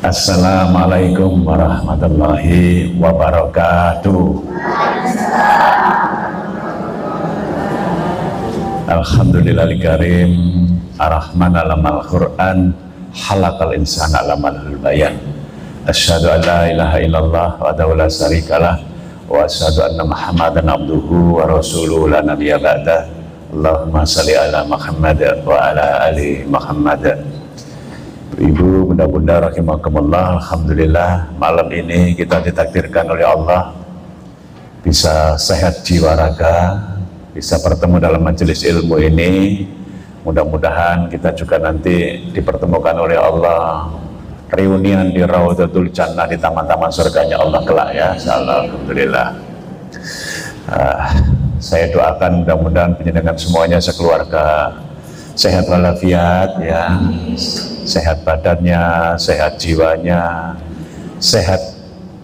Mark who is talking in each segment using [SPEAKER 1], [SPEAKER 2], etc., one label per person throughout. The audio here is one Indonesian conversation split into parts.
[SPEAKER 1] Assalamualaikum warahmatullahi wabarakatuh. Alhamdulillahil karim, ar-Rahman alamal Quran, halakal insan alamal bayan. Asyhadu an la ilaha illallah wa la syarikalah wa asyhadu anna Muhammadan abduhu wa rasuluhu la nabiyya ba'dah. Allahumma shalli ala Muhammad wa ala ali Muhammad. Ibu, bunda-bunda rahimakumullah, alhamdulillah malam ini kita ditakdirkan oleh Allah bisa sehat jiwa raga, bisa bertemu dalam majelis ilmu ini. Mudah-mudahan kita juga nanti dipertemukan oleh Allah, reunian di Raudhatul Jannah, di taman-taman surganya Allah kelak ya, insyaallah. Alhamdulillah. Saya doakan mudah-mudahan penjenengan semuanya sekeluarga sehat walafiat ya, sehat badannya, sehat jiwanya, sehat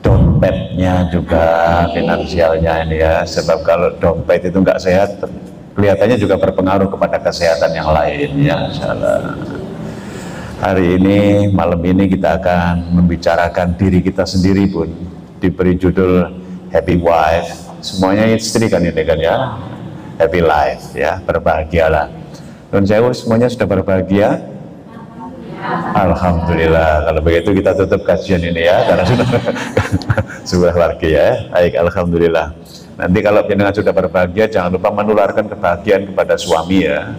[SPEAKER 1] dompetnya juga, finansialnya ini ya. Sebab kalau dompet itu nggak sehat, kelihatannya juga berpengaruh kepada kesehatan yang lain ya, insyaallah. Hari ini, malam ini kita akan membicarakan diri kita sendiri pun, diberi judul Happy Wife. Semuanya istri kan ini kan ya, happy life ya, berbahagialah. Dan saya semuanya sudah berbahagia. Alhamdulillah. Kalau begitu kita tutup kajian ini ya, karena sudah keluarga ya. Baik, alhamdulillah. Nanti kalau jenengan sudah berbahagia, jangan lupa menularkan kebahagiaan kepada suami ya.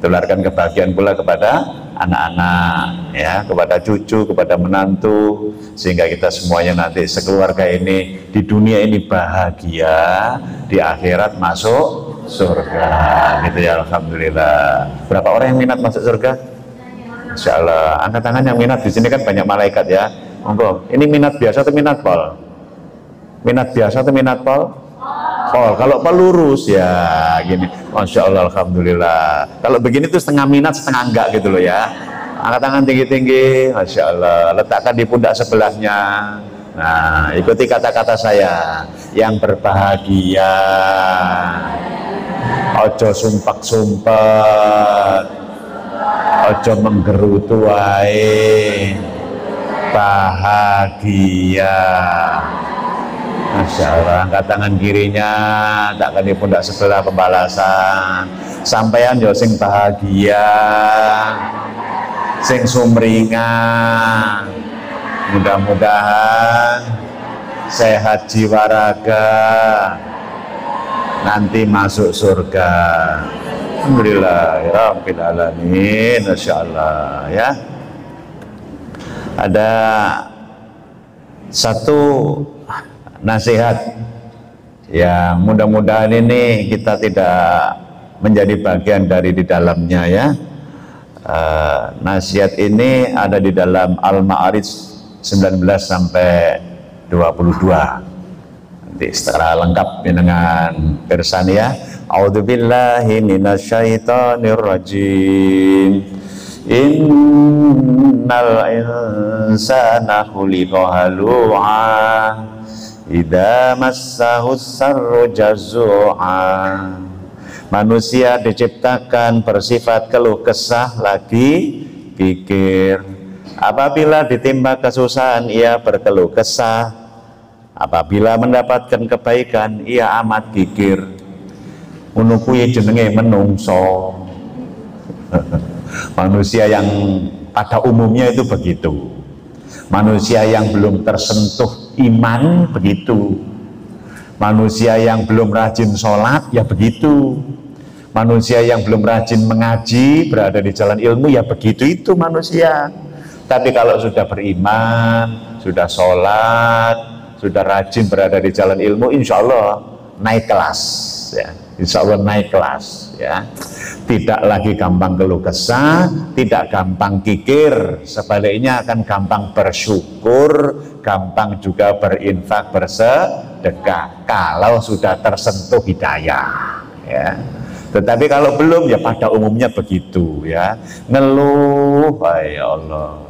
[SPEAKER 1] Tularkan kebahagiaan pula kepada anak-anak ya, kepada cucu, kepada menantu, sehingga kita semuanya nanti sekeluarga ini di dunia ini bahagia, di akhirat masuk surga gitu ya, alhamdulillah. Berapa orang yang minat masuk surga? Insyaallah. Angkat tangan yang minat. Di sini kan banyak malaikat ya. Monggo. Ini minat biasa atau minat pol? Minat biasa atau minat pol? Pol. Kalau pol lurus ya gini. Masya Allah, alhamdulillah. Kalau begini tuh setengah minat setengah enggak gitu loh ya. Angkat tangan tinggi-tinggi. Masya Allah. Letakkan di pundak sebelahnya. Nah, ikuti kata-kata saya. Yang berbahagia, ojo sumpek-sumpek, ojo menggerutu wae, bahagia. Masya Allah. Angkat tangan kirinya, takkan di pundak sebelah pembalasan. Sampean yo sing bahagia, sing sumringah. Mudah-mudahan sehat jiwa raga, nanti masuk surga. Alhamdulillah rabbil alamin, insyaallah ya. Ada satu nasihat yang mudah-mudahan ini kita tidak menjadi bagian dari di dalamnya ya. Nasihat ini ada di dalam Al-Ma'arij 19 sampai 22. Nanti secara lengkap dengan pirsani ya. A'udzubillahi minasyaitonir rajim. Innal insana khuliqa halu'a idza massahu sarru jazua. Manusia diciptakan bersifat keluh kesah lagi pikir. Apabila ditimpa kesusahan ia berkeluh kesah, apabila mendapatkan kebaikan ia amat gigir. Ngono kuwi jenenge menungso. Manusia yang pada umumnya itu begitu. Manusia yang belum tersentuh iman begitu. Manusia yang belum rajin sholat ya begitu. Manusia yang belum rajin mengaji, berada di jalan ilmu ya begitu itu manusia. Tapi kalau sudah beriman, sudah sholat, sudah rajin berada di jalan ilmu, insya Allah naik kelas ya. Insya Allah naik kelas ya. Tidak lagi gampang keluh kesah, tidak gampang kikir, sebaliknya akan gampang bersyukur, gampang juga berinfak, bersedekah kalau sudah tersentuh hidayah ya. Tetapi kalau belum ya pada umumnya begitu ya. Ngeluh, ya Allah.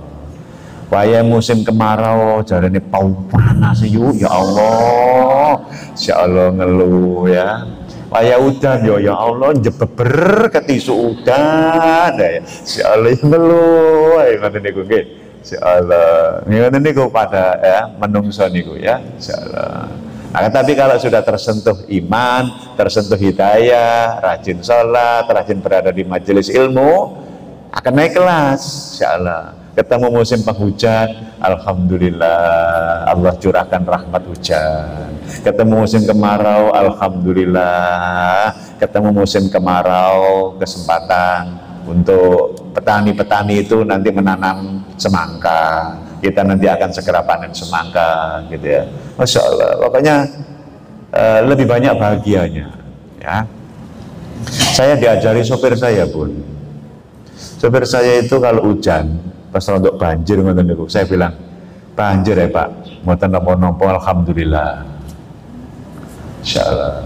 [SPEAKER 1] Waya musim kemarau jarane pau panas ya Allah. Insya Allah ngeluh ya. Waya udan ya Allah jebeber ketisu udan ya. Insya Allah ngeluh. Ayo ngoten niku nggih. Insyaallah. Ngoten niku pada ya menungso niku ya, insyaallah. Nah, tapi kalau sudah tersentuh iman, tersentuh hidayah, rajin sholat, rajin berada di majelis ilmu, akan naik kelas, insyaallah. Ketemu musim penghujan, alhamdulillah Allah curahkan rahmat hujan. Ketemu musim kemarau, alhamdulillah. Ketemu musim kemarau, kesempatan untuk petani-petani itu nanti menanam semangka. Kita nanti akan segera panen semangka, gitu ya. Masya Allah, pokoknya lebih banyak bahagianya. Ya, saya diajari sopir saya pun. Sopir saya itu kalau hujan, pas untuk banjir, saya bilang, banjir ya Pak, mau nopo-nopo, alhamdulillah. Insya Allah.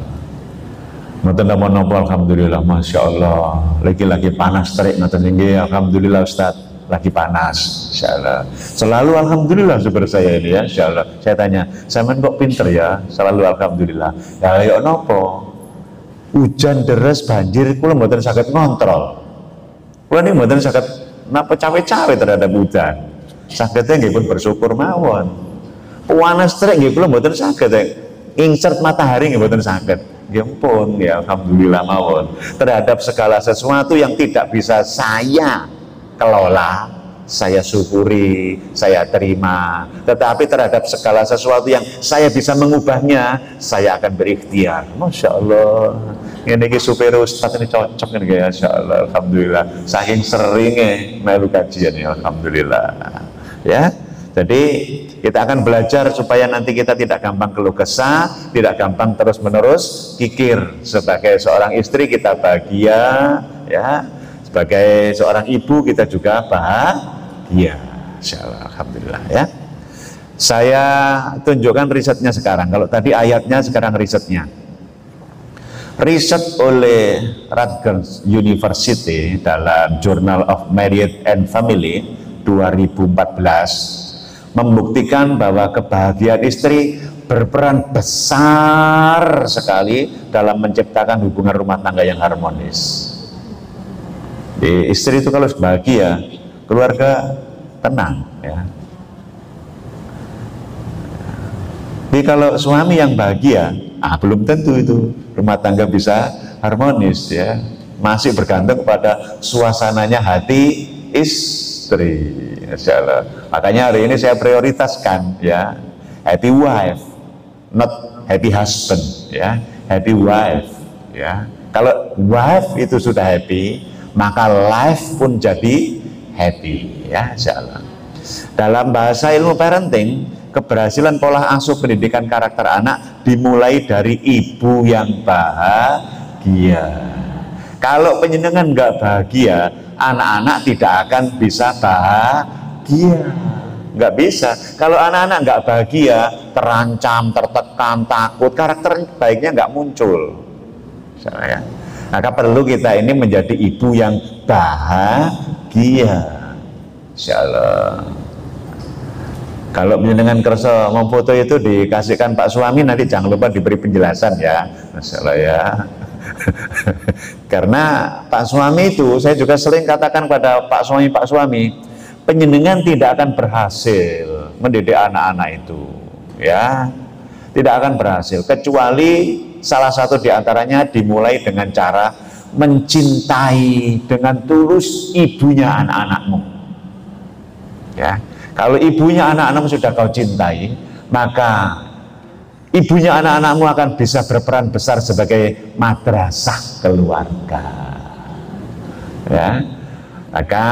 [SPEAKER 1] Mau nopo, alhamdulillah, masya Allah. Lagi-lagi panas terik, alhamdulillah Ustadz. Lagi panas, insya Allah. Selalu alhamdulillah sopir saya ini ya, insya Allah. Saya tanya, sampean kok pinter ya, selalu alhamdulillah. Ya ayo nopo, hujan deres banjir, kula mboten saged ngontrol. Kula ini mboten saged napa cawe-cawe terhadap hujan. Sagednya nggih pun bersyukur mawon. Panas terik nggih kula mboten saged insert matahari nggih mboten saged. Nggih pun ya alhamdulillah mawon. Terhadap segala sesuatu yang tidak bisa saya kelola, saya syukuri, saya terima. Tetapi terhadap segala sesuatu yang saya bisa mengubahnya, saya akan berikhtiar. Masya Allah. Ini supir Ustadz ini cocok ini, Masya Allah. Alhamdulillah. Saking seringnya melu kajian ya, alhamdulillah. Ya. Jadi kita akan belajar supaya nanti kita tidak gampang keluh kesah, tidak gampang terus-menerus kikir. Sebagai seorang istri kita bahagia, ya. Sebagai seorang ibu kita juga bahagia, insyaallah, alhamdulillah ya. Saya tunjukkan risetnya sekarang. Kalau tadi ayatnya, sekarang risetnya. Riset oleh Rutgers University dalam Journal of Marriage and Family 2014 membuktikan bahwa kebahagiaan istri berperan besar sekali dalam menciptakan hubungan rumah tangga yang harmonis. Istri itu kalau bahagia, keluarga tenang ya. Tapi kalau suami yang bahagia, belum tentu itu rumah tangga bisa harmonis ya. Masih bergantung pada suasananya hati istri. Insyaallah. Makanya hari ini saya prioritaskan ya, happy wife, not happy husband ya, happy wife ya. Kalau wife itu sudah happy, maka life pun jadi happy ya, insyaallah. Dalam bahasa ilmu parenting, keberhasilan pola asuh pendidikan karakter anak dimulai dari ibu yang bahagia. Kalau penjenengan nggak bahagia, anak-anak tidak akan bisa bahagia. Nggak bisa. Kalau anak-anak nggak bahagia, terancam, tertekan, takut, karakter baiknya nggak muncul. Insyaallah ya. Maka perlu kita ini menjadi ibu yang bahagia, insyaallah. Kalau dengan kersa memfoto itu dikasihkan Pak suami, nanti jangan lupa diberi penjelasan ya, insyaallah ya. Karena Pak suami itu, saya juga sering katakan pada Pak suami, penjenengan tidak akan berhasil mendidik anak-anak itu, ya, tidak akan berhasil kecuali salah satu diantaranya dimulai dengan cara mencintai dengan tulus ibunya anak-anakmu. Ya, kalau ibunya anak-anakmu sudah kau cintai, maka ibunya anak-anakmu akan bisa berperan besar sebagai madrasah keluarga. Ya, maka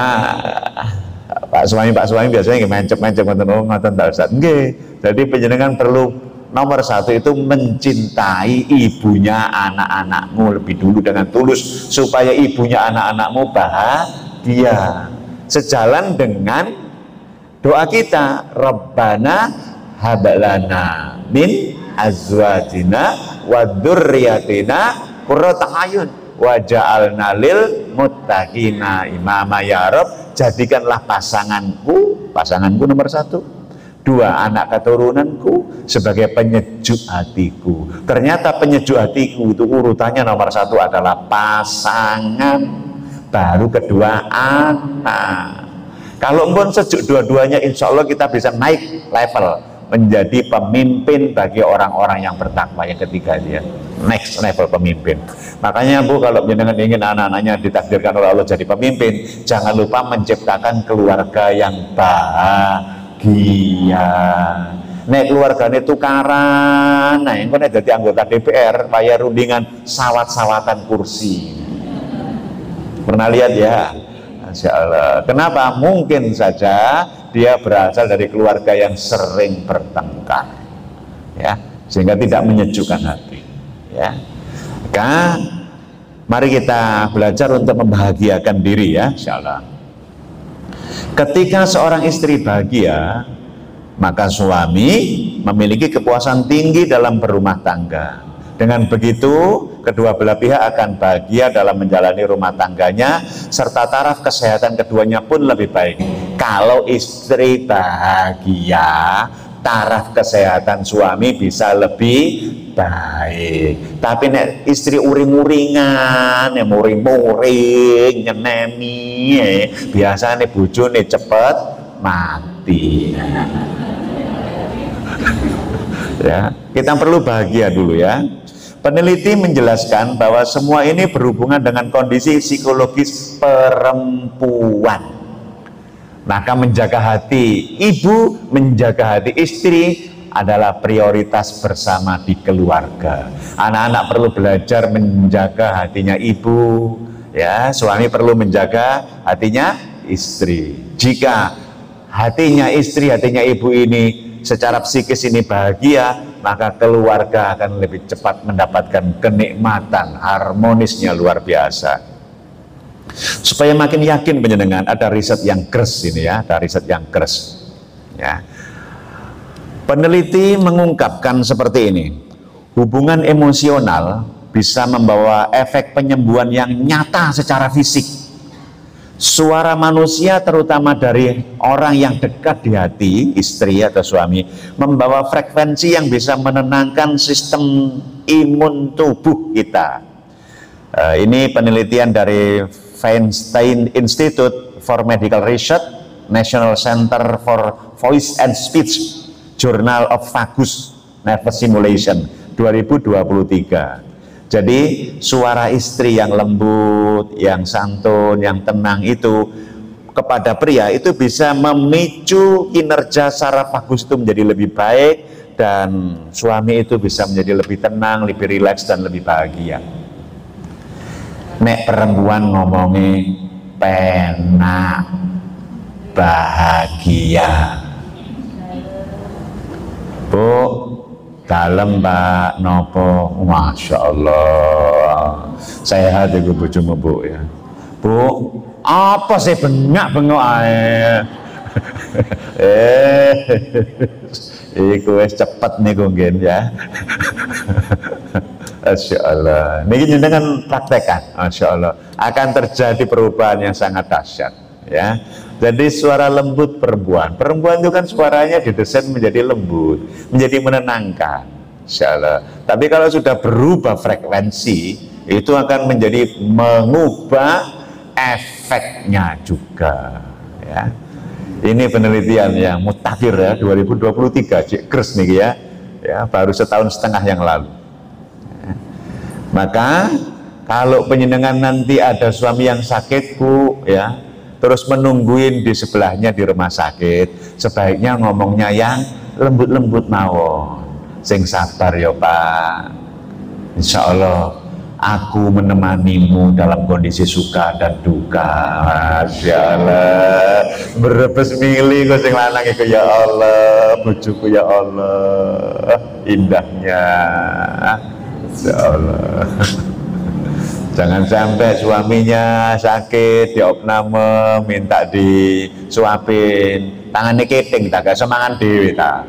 [SPEAKER 1] Pak suami biasanya mencep-mencep ngoten tak Ustaz. Nggih. Jadi panjenengan perlu nomor satu itu mencintai ibunya anak-anakmu lebih dulu dengan tulus, supaya ibunya anak-anakmu bahagia. Sejalan dengan doa kita, Rabbana hablana min azwajina wa dzurriyyatina qurrata a'yun waja'alna lil muttaqina imama. Ya Rabb, jadikanlah pasanganku nomor satu, dua anak keturunanku sebagai penyejuk hatiku. Ternyata penyejuk hatiku itu urutannya nomor satu adalah pasangan, baru kedua anak. Kalau pun sejuk dua-duanya, insya Allah kita bisa naik level menjadi pemimpin bagi orang-orang yang bertakwa yang ketiga dia. Next level pemimpin. Makanya Bu, kalau jenengan ingin anak-anaknya ditakdirkan oleh Allah jadi pemimpin, jangan lupa menciptakan keluarga yang bahagia. Nek keluarganya tukaran, nah yang kena jadi anggota DPR, bayar rundingan sawat-sawatan kursi. Pernah lihat ya? Masya Allah. Kenapa? Mungkin saja dia berasal dari keluarga yang sering bertengkar, ya, sehingga tidak menyejukkan hati. Ya, maka mari kita belajar untuk membahagiakan diri ya, Insya Allah. Ketika seorang istri bahagia, maka suami memiliki kepuasan tinggi dalam berumah tangga. Dengan begitu, kedua belah pihak akan bahagia dalam menjalani rumah tangganya, serta taraf kesehatan keduanya pun lebih baik. Kalau istri bahagia, taraf kesehatan suami bisa lebih baik. Tapi nek istri uring-uringan, muring-muring, nyenemi, biasanya bojone cepet mati. Ya, kita perlu bahagia dulu ya. Peneliti menjelaskan bahwa semua ini berhubungan dengan kondisi psikologis perempuan. Maka menjaga hati ibu, menjaga hati istri adalah prioritas bersama di keluarga. Anak-anak perlu belajar menjaga hatinya ibu, ya, suami perlu menjaga hatinya istri. Jika hatinya istri, hatinya ibu ini secara psikis ini bahagia, maka keluarga akan lebih cepat mendapatkan kenikmatan, harmonisnya luar biasa. Supaya makin yakin penjenengan, ada riset yang keras ini ya, ada riset yang keras. Ya. Peneliti mengungkapkan seperti ini, hubungan emosional bisa membawa efek penyembuhan yang nyata secara fisik. Suara manusia terutama dari orang yang dekat di hati, istri atau suami, membawa frekuensi yang bisa menenangkan sistem imun tubuh kita. Ini penelitian dari Feinstein Institute for Medical Research, National Center for Voice and Speech, Journal of Vagus Nerve Stimulation 2023. Jadi suara istri yang lembut, yang santun, yang tenang itu kepada pria itu bisa memicu kinerja saraf vagus itu menjadi lebih baik, dan suami itu bisa menjadi lebih tenang, lebih rileks dan lebih bahagia. Nek perempuan ngomongi penak bahagia. Bu, dalam Mbak nopo, Masya Allah, sehat ya bojomu Bu ya. Bu, apa sih bengak-bengok ae? Iku wis cepet nih nggen ya. Masya Allah. Ini dengan praktekan, Masya Allah, akan terjadi perubahan yang sangat dahsyat ya. Jadi suara lembut perempuan itu kan suaranya didesain menjadi lembut, menjadi menenangkan, Insya Allah. Tapi kalau sudah berubah frekuensi, itu akan menjadi mengubah efeknya juga ya. Ini penelitian yang mutakhir ya, 2023, Cik Kers nih ya, baru setahun setengah yang lalu ya. Maka kalau penjenengan nanti ada suami yang sakit Bu ya, terus menungguin di sebelahnya di rumah sakit, sebaiknya ngomongnya yang lembut-lembut mawon, sing sabar ya Pak, Insya Allah aku menemanimu dalam kondisi suka dan duka. Masya Allah, berebes milih kok sing lanang iku ya Allah, bojoku ya Allah, indahnya, Insya Allah. Jangan sampai suaminya sakit, diopname, minta disuapin, tangannya keting, tak gak semangan dewi tak.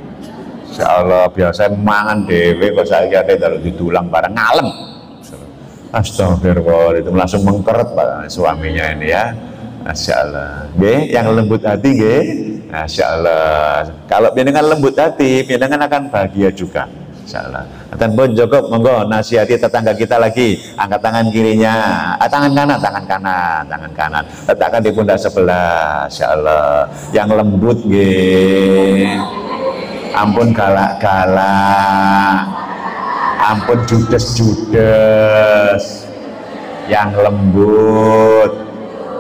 [SPEAKER 1] Insya Allah biasa mangan dewi, kok saya kira kalau ditulang barang ngalem. Astagfirullah, itu langsung mengkeret Pak suaminya ini ya. Masya Allah. Yang lembut hati Masya Allah. Kalau dengan lembut hati, dengan akan bahagia juga. Insyaallah. Dan pun cukup, monggo nasihati tetangga kita lagi. Angkat tangan kirinya, tangan kanan. Letakkan di pundak sebelah. Insyaallah. Yang lembut nggih. Ampun galak-galak. Ampun judes-judes. Yang lembut.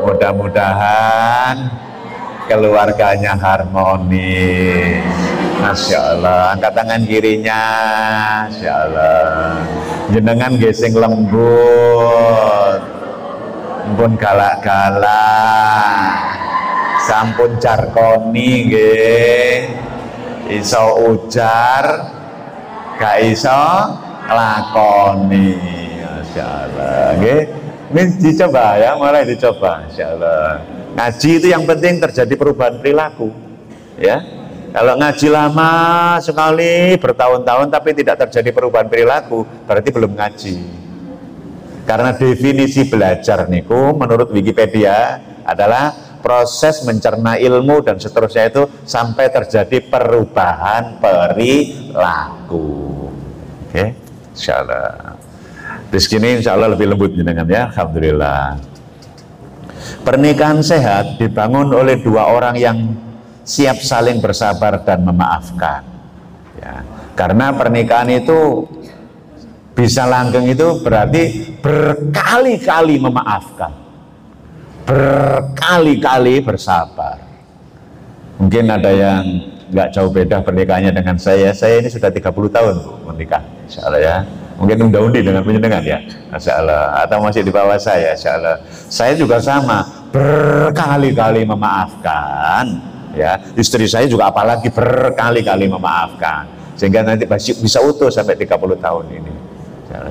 [SPEAKER 1] Mudah-mudahan keluarganya harmonis. Masya Allah. Angkat tangan kirinya. Masya Allah. Jenengan gesing lembut, ampun galak-galak, sampun jarkoni nggih, iso ujar gak iso lakoni. Masya Allah. Nggih, ini dicoba ya, mulai dicoba. Masya Allah. Ngaji itu yang penting terjadi perubahan perilaku, ya. Kalau ngaji lama sekali bertahun-tahun tapi tidak terjadi perubahan perilaku, berarti belum ngaji. Karena definisi belajar niku menurut Wikipedia adalah proses mencerna ilmu dan seterusnya itu sampai terjadi perubahan perilaku. Oke, insyaallah. Di sini insyaallah lebih lembut jenengan ya, alhamdulillah. Pernikahan sehat dibangun oleh dua orang yang siap saling bersabar dan memaafkan, ya. Karena pernikahan itu bisa langgeng itu berarti berkali-kali memaafkan, berkali-kali bersabar. Mungkin ada yang nggak jauh beda pernikahannya dengan saya ini sudah 30 tahun Bu, menikah, insyaallah ya. Mungkin unda-undi dengan penjenengan ya, insyaallah, atau masih di bawah saya, insyaallah. Saya juga sama, berkali-kali memaafkan. Ya, istri saya juga apalagi berkali-kali memaafkan sehingga nanti bisa utuh sampai 30 tahun ini.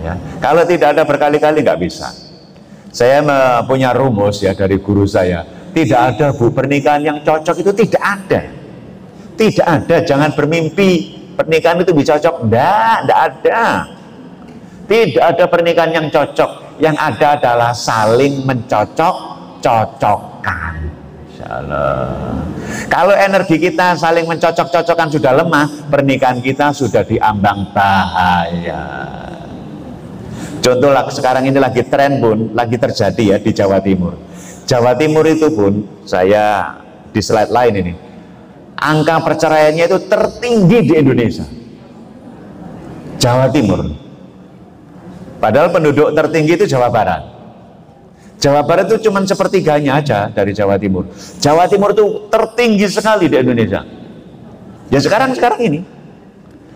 [SPEAKER 1] Ya. Kalau tidak ada berkali-kali nggak bisa. Saya punya rumus ya dari guru saya, tidak ada Bu pernikahan yang cocok, itu tidak ada. Tidak ada, jangan bermimpi pernikahan itu bisa cocok. Tidak ada. Tidak ada pernikahan yang cocok. Yang ada adalah saling mencocok-cocokkan. Kalau energi kita saling mencocok-cocokkan sudah lemah, pernikahan kita sudah diambang bahaya. Contoh sekarang ini lagi tren pun lagi terjadi ya di Jawa Timur. Jawa Timur itu pun, saya di slide lain ini, angka perceraiannya itu tertinggi di Indonesia. Jawa Timur. Padahal penduduk tertinggi itu Jawa Barat. Jawa Barat itu cuma sepertiganya aja dari Jawa Timur. Jawa Timur itu tertinggi sekali di Indonesia. Ya sekarang ini.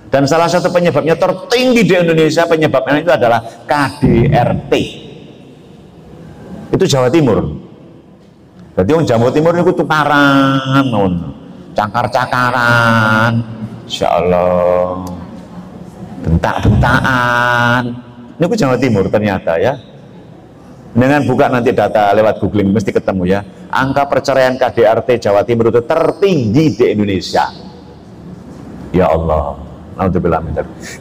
[SPEAKER 1] Dan salah satu penyebabnya tertinggi di Indonesia, penyebabnya itu adalah KDRT. Itu Jawa Timur. Berarti orang Jawa Timur itu tukaran, cakar-cakaran, insya Allah, bentak-bentakan. Ini itu Jawa Timur ternyata ya. Dengan buka nanti data lewat googling mesti ketemu ya. Angka perceraian KDRT Jawa Timur itu tertinggi di Indonesia. Ya Allah, alhamdulillah.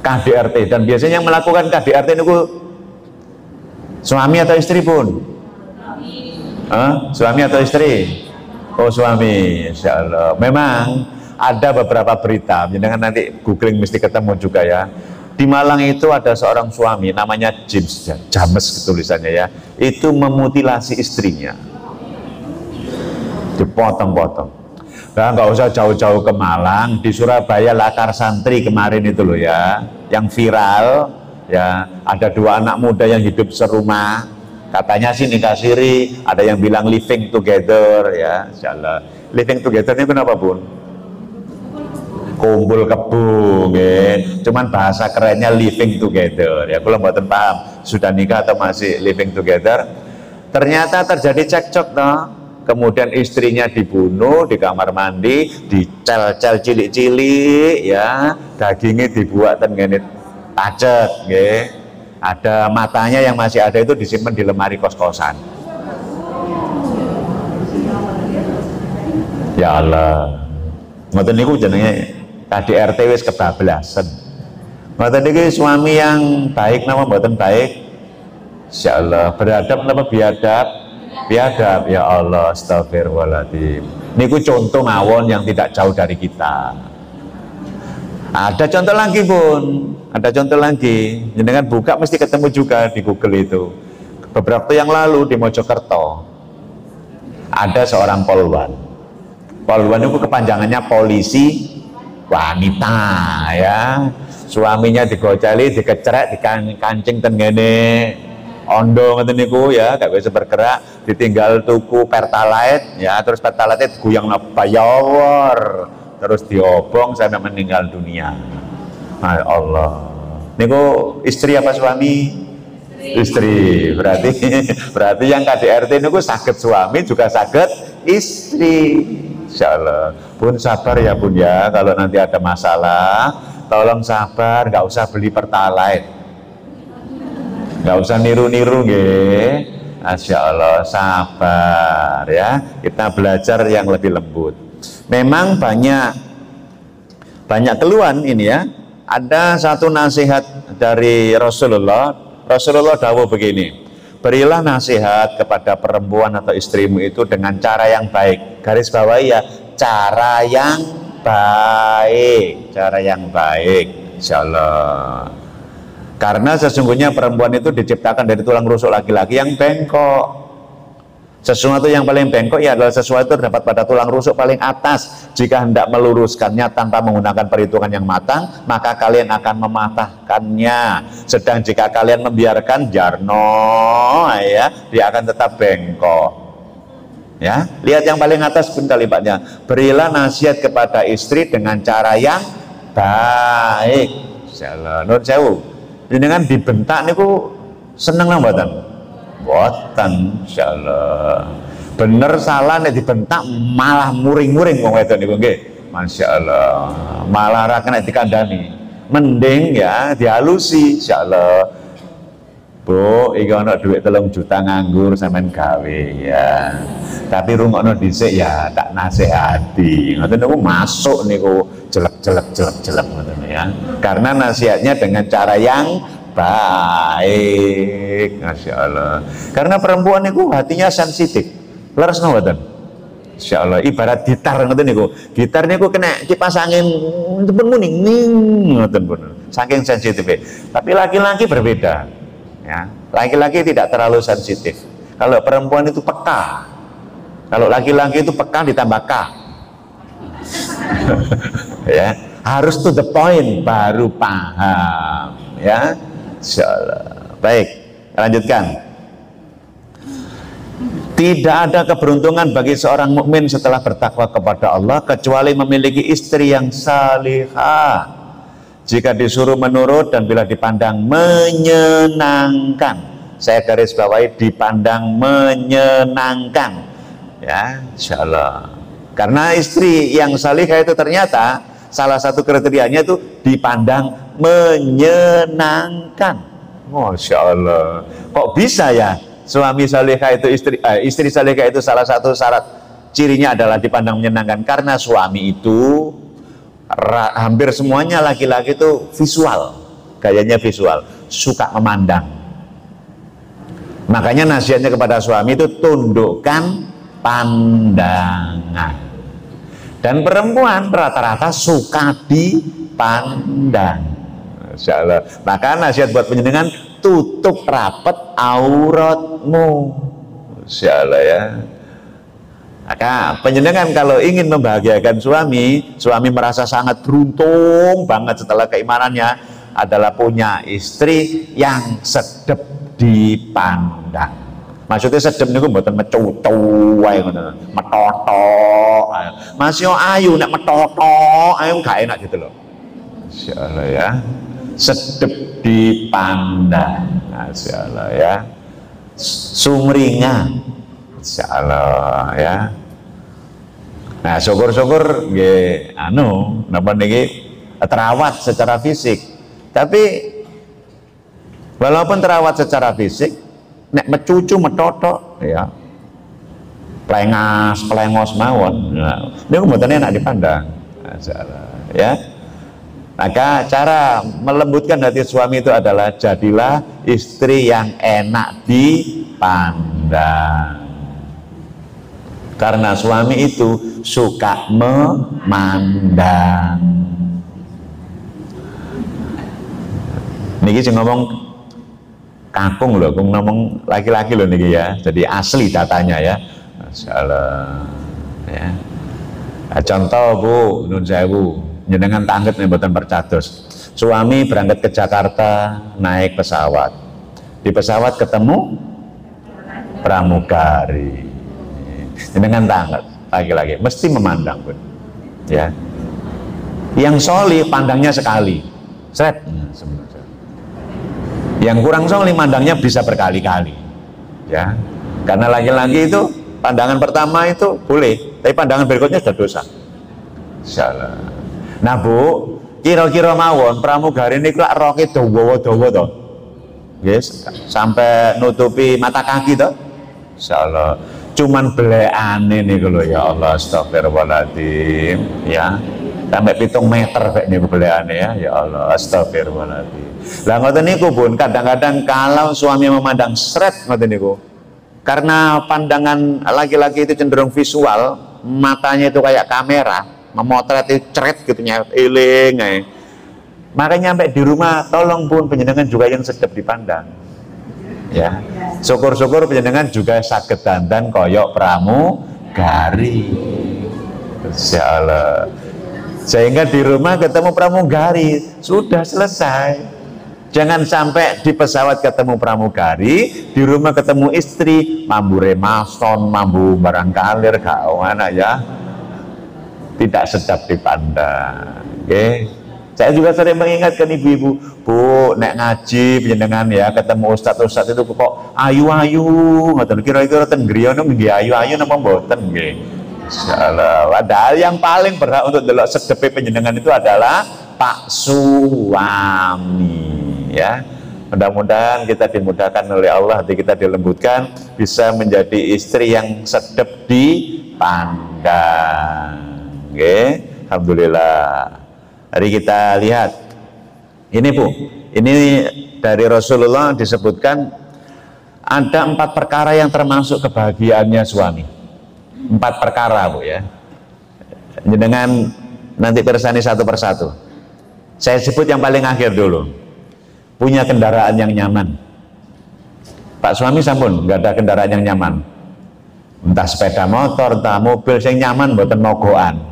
[SPEAKER 1] KDRT, dan biasanya yang melakukan KDRT itu suami atau istri pun? Suami atau istri? Oh suami, insya Allah. Memang ada beberapa berita, jangan nanti googling mesti ketemu juga ya. Di Malang itu ada seorang suami namanya James tulisannya ya, itu memutilasi istrinya, dipotong-potong. Nah, nggak usah jauh-jauh ke Malang, di Surabaya Lakar Santri kemarin itu loh ya, yang viral ya, ada dua anak muda yang hidup serumah, katanya sih nikah siri, ada yang bilang living together ya, insyaallah. Living together ini kenapa Bun? Kumpul kebo, cuman bahasa kerennya living together ya. Kalau mboten paham sudah nikah atau masih living together, ternyata terjadi cekcok toh. Kemudian istrinya dibunuh di kamar mandi, dicel-cel cilik-cilik ya, dagingnya dibuat ngene pacet, ada matanya yang masih ada itu disimpan di lemari kos-kosan. Ya Allah, ngoten niku jenenge KDRT wis kebablasan. Mboten niki suami yang baik nama mboten baik. Insyaallah beradab napa biadab? Biadab. Ya Allah, astagfirullahaladzim. Niku contoh mawon yang tidak jauh dari kita. Ada contoh lagi pun, ada contoh lagi. Dengan buka mesti ketemu juga di Google itu. Beberapa waktu yang lalu di Mojokerto ada seorang polwan. Polwan itu kepanjangannya polisi wanita ya. Suaminya digocali, dikecerek, dikancing tenggene ondo ngoten niku ya, gak bisa bergerak, ditinggal tuku pertalite ya, terus pertalite guyang bayawar, terus diobong sampai meninggal dunia. Masya Allah. Niku istri apa suami? Istri. Berarti yang KDRT niku sakit suami juga sakit istri. Insyaallah. Pun sabar ya Bun ya, kalau nanti ada masalah tolong sabar, nggak usah beli pertalite, nggak usah niru-niru nggih. Masya Allah, sabar ya, kita belajar yang lebih lembut. Memang banyak keluhan ini ya. Ada satu nasihat dari Rasulullah dawuh begini, berilah nasihat kepada perempuan atau istrimu itu dengan cara yang baik. Garis bawahi ya, cara yang baik, insyaallah. Karena sesungguhnya perempuan itu diciptakan dari tulang rusuk laki-laki yang bengkok. Sesuatu yang paling bengkok ya adalah sesuatu terdapat pada tulang rusuk paling atas. Jika hendak meluruskannya tanpa menggunakan perhitungan yang matang, maka kalian akan mematahkannya. Sedang jika kalian membiarkan jarno ya, dia akan tetap bengkok. Ya, lihat yang paling atas pun kalimatnya. Berilah nasihat kepada istri dengan cara yang baik. Insyaallah. Nun sewu. Dengan dibentak niku seneng nang mboten? Mboten, insyaallah. Bener salah nek dibentak malah muring-muring wong wedok niku nggih. Masyaallah. Malah ra kena dikandani. Mending ya dihalusi insyaallah. Bu, iki ana dhuwit 3 juta nganggur sampean gawe ya. Tapi rungokno dhisik ya tak nasihati. Ngoten niku masuk niku jelek ngoten ya. Karena nasihatnya dengan cara yang baik. Masya Allah. Karena perempuan niku hatinya sensitif. Leres ngoten. Insya Allah. Ibarat gitar ngoten niku. Gitar niku kena kipas angin pun muning ngoten pun. Saking sensitifnya. Tapi laki-laki berbeda. Ya, laki-laki tidak terlalu sensitif. Kalau perempuan itu peka. Kalau laki-laki itu peka ditambah K. Ya, harus to the point baru paham. Ya, insyaallah. Baik, lanjutkan. Tidak ada keberuntungan bagi seorang mukmin setelah bertakwa kepada Allah kecuali memiliki istri yang salihah. Jika disuruh menurut dan bila dipandang menyenangkan, saya garis bawahi dipandang menyenangkan, ya, insyaallah. Karena istri yang salihah itu ternyata salah satu kriterianya itu dipandang menyenangkan. Masya Allah. Kok bisa ya suami salihah itu istri salihah itu salah satu syarat cirinya adalah dipandang menyenangkan? Karena suami itu hampir semuanya laki-laki itu visual, gayanya visual, suka memandang. Makanya nasihatnya kepada suami itu tundukkan pandangan. Dan perempuan rata-rata suka dipandang. Masya Allah. Maka nasihat buat penjenengan, tutup rapat auratmu. Masya Allah ya. Maka penjenengan kalau ingin membahagiakan suami merasa sangat beruntung banget setelah keimanannya adalah punya istri yang sedep dipandang. Maksudnya sedep niku mboten mecucu wae ngono, metotok. Mas yo ayu nek metotok, ayo gak enak gitu loh. Insyaallah ya. Sedep dipandang. Masyaallah ya. Sumringah. Insyaallah ya. Nah, syukur-syukur nggih napa niki terawat secara fisik. Tapi walaupun terawat secara fisik, nek mecucu metotok ya. Plengos mawon. Nah, niku mboten enak dipandang. Insyaallah ya. Maka cara melembutkan hati suami itu adalah jadilah istri yang enak dipandang. Karena suami itu suka memandang. Niki sing ngomong kakung loh, kung ngomong laki-laki loh niki ya. Jadi asli datanya ya. Masyaallah. Ya. Nah, contoh Bu, nun sewu, jenengan tangget nih mboten percados. Suami berangkat ke Jakarta naik pesawat. Di pesawat ketemu pramugari. Jenengan tangget laki-laki mesti memandang Bun. Ya. Yang soli pandangnya sekali. Seret. Yang kurang soleh mandangnya bisa berkali-kali, ya. Karena laki-laki itu pandangan pertama itu boleh, tapi pandangan berikutnya sudah dosa. Insyaallah. Nah Bu, kira-kira mawon pramugari ini kok roke dawa-dawa to, yes, sampai nutupi mata kaki to. Insyaallah. Cuman belekane niku lho ya Allah, astagfirullahaladzim, ya. Sampai 7 meter kayak niku belekane ya Allah, astagfirullahaladzim. Lah ngoten niku Bun, kadang-kadang kalau suami memandang seret ngoten niku. Karena pandangan laki-laki itu cenderung visual, matanya itu kayak kamera, memotret itu ceret gitu nyet eling ae. Makanya sampai di rumah tolong Bun panjenengan juga yang sedep dipandang. Ya. Syukur-syukur panjenengan juga saged dandan koyok pramugari. Insyaallah. Sehingga di rumah ketemu pramugari, sudah selesai. Jangan sampai di pesawat ketemu pramugari, di rumah ketemu istri, mambu remason, mambu barang kalir, mana ya. Tidak sedap dipandang. Okay. Saya juga sering mengingatkan ibu-ibu, Bu, nek ngaji panjenengan ya, ketemu ustadz-ustadz itu kok ayu-ayu, ngoten kira-kira ten griyono nggih ayu-ayu napa mboten nggih. Insyaallah. Padahal yang paling berhak untuk delok sedepe panjenengan itu adalah Pak Suami. Ya, mudah-mudahan kita dimudahkan oleh Allah, hati kita dilembutkan, bisa menjadi istri yang sedep dipandang. Oke, alhamdulillah. Mari kita lihat. Ini Bu, ini dari Rasulullah disebutkan ada 4 perkara yang termasuk kebahagiaannya suami. 4 perkara Bu ya. Dengan nanti persani satu persatu. Saya sebut yang paling akhir dulu. Punya kendaraan yang nyaman. Pak suami sampun nggak ada kendaraan yang nyaman, entah sepeda motor, entah mobil yang nyaman mboten mogoan.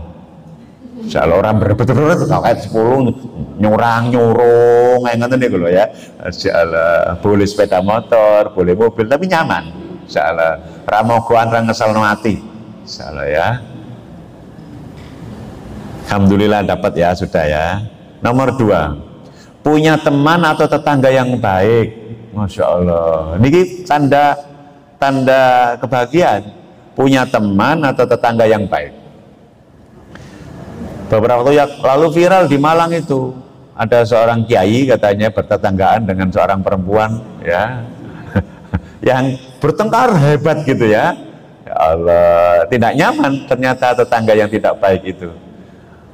[SPEAKER 1] Kalau orang berebut-rebut kayak 10 nyurang-nyurung kayak ngoten niku lho ya. Insyaallah boleh sepeda motor, boleh mobil tapi nyaman. Insyaallah ra mogoan ra ngeselno ati. Insyaallah ya. Alhamdulillah dapat ya sudah ya. Nomor 2. Punya teman atau tetangga yang baik. Masya Allah, ini tanda kebahagiaan. Punya teman atau tetangga yang baik. Beberapa waktu lalu viral di Malang itu, ada seorang kiai katanya bertetanggaan dengan seorang perempuan ya yang bertengkar hebat gitu ya. Ya Allah, tidak nyaman ternyata tetangga yang tidak baik itu.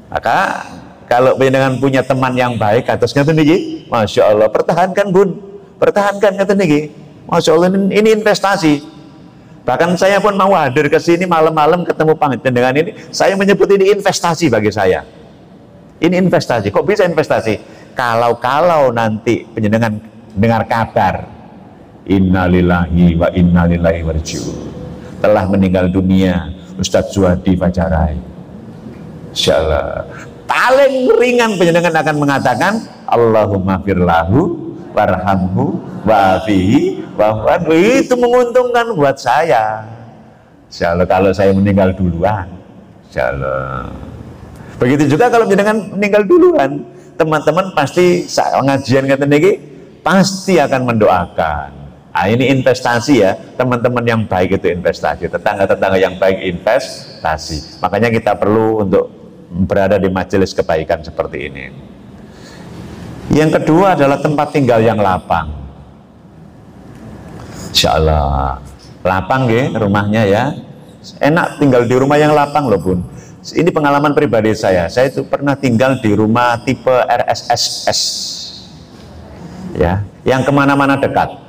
[SPEAKER 1] Maka kalau dengan punya teman yang baik atas ngeten niki, Masya Allah, pertahankan Bun, pertahankan ngeten niki. Masya Allah, ini investasi. Bahkan saya pun mau hadir ke sini malam-malam ketemu panitian dengan ini, saya menyebut ini investasi bagi saya. Ini investasi. Kok bisa investasi? Kalau nanti penjenengan dengar kabar innalillahi wa inna ilaihi raji'un, telah meninggal dunia Ustadz Zuhadi Fajarai, insyaallah paling ringan penjenengan akan mengatakan Allahumma firlahu warhamhu wa'afihi wa'afu. Itu menguntungkan buat saya. Insyaallah kalau saya meninggal duluan, insyaallah. Begitu juga kalau penjenengan meninggal duluan, teman-teman pasti saat pengajian kata niki pasti akan mendoakan. Nah, ini investasi ya, teman-teman yang baik itu investasi, tetangga-tetangga yang baik investasi. Makanya kita perlu untuk berada di majelis kebaikan seperti ini. Yang kedua adalah tempat tinggal yang lapang. Insyaallah lapang ya rumahnya ya, enak tinggal di rumah yang lapang loh Bun. Ini pengalaman pribadi saya itu pernah tinggal di rumah tipe RSSS ya, yang kemana-mana dekat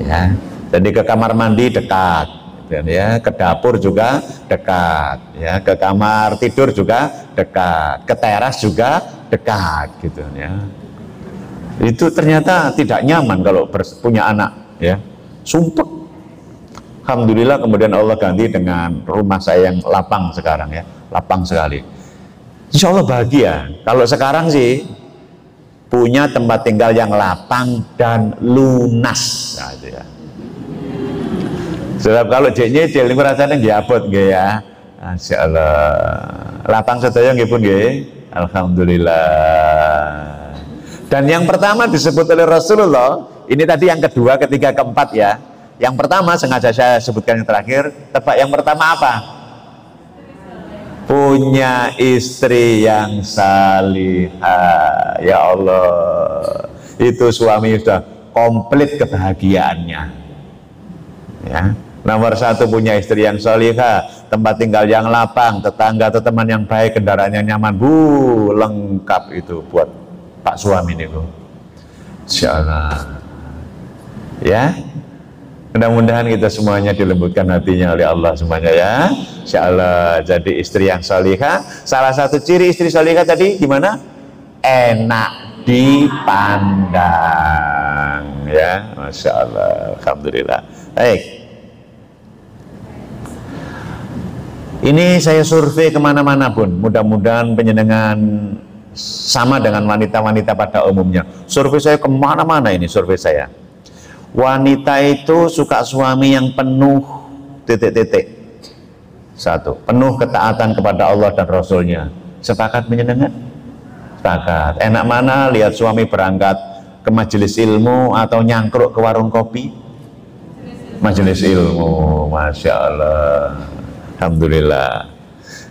[SPEAKER 1] ya, jadi ke kamar mandi dekat dan ya, ke dapur juga dekat ya, ke kamar tidur juga dekat, ke teras juga dekat gitu ya. Itu ternyata tidak nyaman kalau punya anak, ya, sumpek. Alhamdulillah kemudian Allah ganti dengan rumah saya yang lapang sekarang, ya, lapang sekali. Insya Allah bahagia. Kalau sekarang sih punya tempat tinggal yang lapang dan lunas, nah, itu ya. Sebab kalau nyicil niku rasane nggih abot nggih ya. Masyaallah. Lapang sedaya nggih pun nggih. Alhamdulillah. Dan yang pertama disebut oleh Rasulullah, ini tadi yang kedua, ketiga, keempat ya. Yang pertama sengaja saya sebutkan yang terakhir, tebak yang pertama apa? Punya istri yang salihah. Ya Allah. Itu suami sudah komplit kebahagiaannya. Ya. Nomor satu, punya istri yang salihah, tempat tinggal yang lapang, tetangga atau teman yang baik, kendaraan yang nyaman, lengkap itu buat Pak suami ini, Bu. Insyaallah. Ya. Mudah-mudahan kita semuanya dilembutkan hatinya oleh Allah semuanya ya. Insyaallah jadi istri yang salihah. Salah satu ciri istri salihah tadi gimana? Enak dipandang ya. Masya Allah. Alhamdulillah. Baik. Ini saya survei kemana-mana pun, mudah-mudahan penjenengan sama dengan wanita-wanita pada umumnya. Survei saya kemana-mana ini survei saya. Wanita itu suka suami yang penuh titik-titik. Satu, penuh ketaatan kepada Allah dan Rasulnya. Sepakat penjenengan? Sepakat. Enak mana lihat suami berangkat ke majelis ilmu atau nyangkruk ke warung kopi? Majelis ilmu, Masya Allah. Alhamdulillah.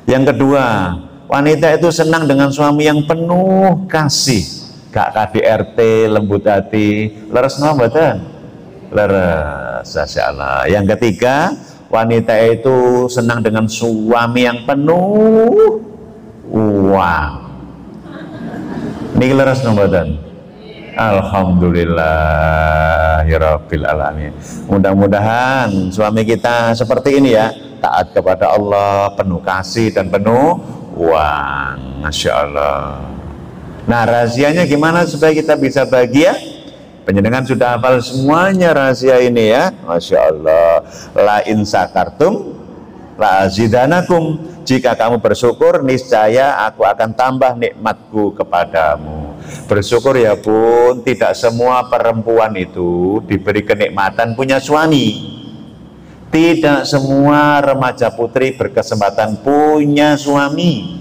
[SPEAKER 1] Yang kedua, wanita itu senang dengan suami yang penuh kasih, gak KDRT, lembut hati, leres no mboten? Leres, masyaallah. Yang ketiga, wanita itu senang dengan suami yang penuh uang. Niki leres no mboten? Alhamdulillah ya Rabbil Alamin. Mudah-mudahan suami kita seperti ini ya, taat kepada Allah, penuh kasih dan penuh uang. Masya Allah. Nah, rahasianya gimana supaya kita bisa bahagia? Penjenengan sudah hafal semuanya rahasia ini ya. Masya Allah. La in sakartum la azidanakum. Jika kamu bersyukur, niscaya aku akan tambah nikmatku kepadamu. Bersyukur ya pun, tidak semua perempuan itu diberi kenikmatan punya suami. Tidak semua remaja putri berkesempatan punya suami.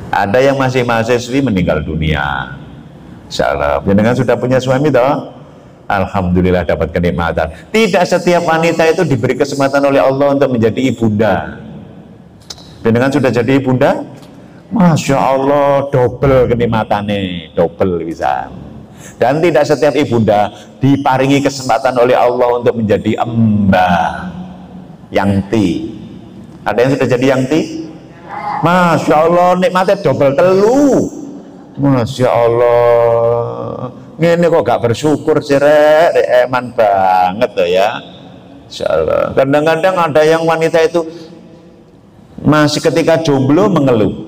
[SPEAKER 1] Ada yang masih mahasiswi meninggal dunia. Insyaallah, jenengan sudah punya suami toh? Alhamdulillah dapat kenikmatan. Tidak setiap wanita itu diberi kesempatan oleh Allah untuk menjadi ibunda. Jenengan sudah jadi ibunda? Masya Allah, double kenikmatannya, double bisa. Dan tidak setiap ibunda diparingi kesempatan oleh Allah untuk menjadi embah, yangti. Ada yang sudah jadi yangti? Masya Allah, nikmatnya double telu. Masya Allah, ini kok gak bersyukur sih rek, eman banget tuh ya. Masya Allah. Kadang-kadang ada yang wanita itu masih ketika jomblo mengeluh.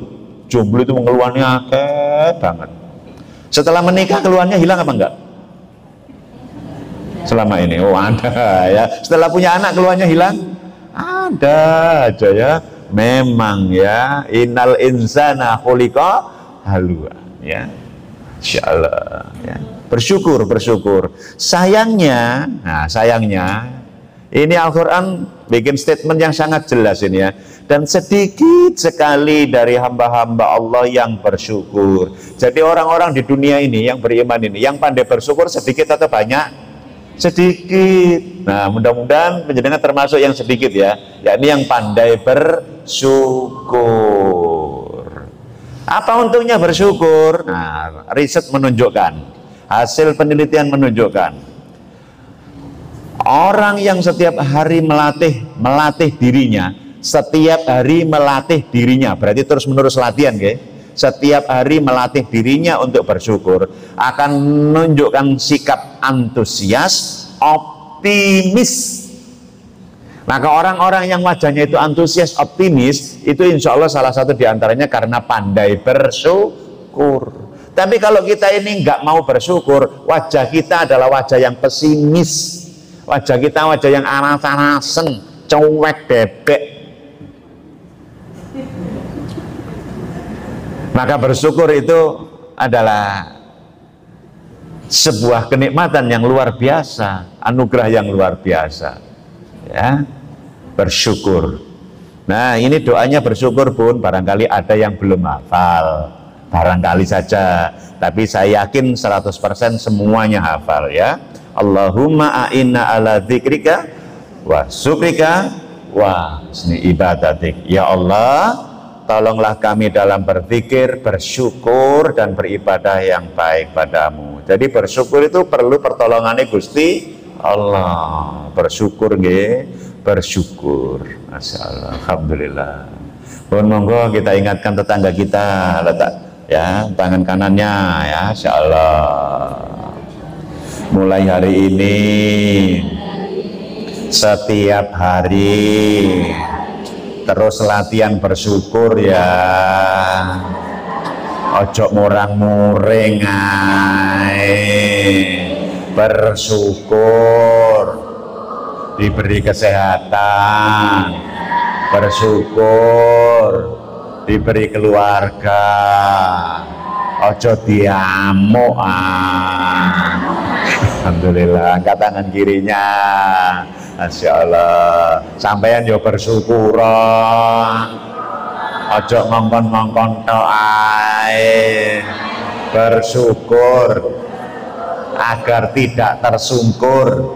[SPEAKER 1] Jomblo itu mengeluhannya akeh banget. Setelah menikah keluhannya hilang apa enggak? Selama ini, oh ada ya. Setelah punya anak keluhannya hilang? Ada aja ya. Memang ya, innal insana khuliqa halwa ya. Insyaallah ya. Bersyukur. Sayangnya, nah sayangnya ini Al-Quran bikin statement yang sangat jelas ini ya. Dan sedikit sekali dari hamba-hamba Allah yang bersyukur. Jadi orang-orang di dunia ini yang beriman ini, yang pandai bersyukur sedikit atau banyak? Sedikit. Nah, mudah-mudahan penjenengan termasuk yang sedikit ya, yakni yang pandai bersyukur. Apa untungnya bersyukur? Nah, riset menunjukkan, hasil penelitian menunjukkan, orang yang setiap hari melatih dirinya, setiap hari melatih dirinya, berarti terus-menerus latihan, ya. Setiap hari melatih dirinya untuk bersyukur, akan menunjukkan sikap antusias, optimis. Maka orang-orang yang wajahnya itu antusias, optimis, itu insya Allah salah satu diantaranya karena pandai bersyukur. Tapi kalau kita ini nggak mau bersyukur, wajah kita adalah wajah yang pesimis, wajah kita wajah yang aras-arasen, cuek bebek. Maka bersyukur itu adalah sebuah kenikmatan yang luar biasa, anugerah yang luar biasa. Ya, bersyukur. Nah, ini doanya bersyukur pun barangkali ada yang belum hafal, barangkali saja, tapi saya yakin 100% semuanya hafal ya. Allahumma a'inna ala dzikrika wa syukrika wa husni ibadatik. Ya Allah, tolonglah kami dalam berzikir, bersyukur dan beribadah yang baik padamu. Jadi bersyukur itu perlu pertolongannya Gusti Allah. Bersyukur nggih, bersyukur. Masya Allah, alhamdulillah. Mohon monggo kita ingatkan tetangga kita, letak ya tangan kanannya ya, Masya Allah. Mulai hari ini setiap hari terus latihan bersyukur ya. Ojo murang-muring ae. Bersyukur diberi kesehatan, bersyukur diberi keluarga, ojo diamuk. Alhamdulillah, angkat tangan kirinya. Masya Allah, sampeyan yo bersyukur, ojo ngongkon-ngongkon tok ae. Bersyukur agar tidak tersungkur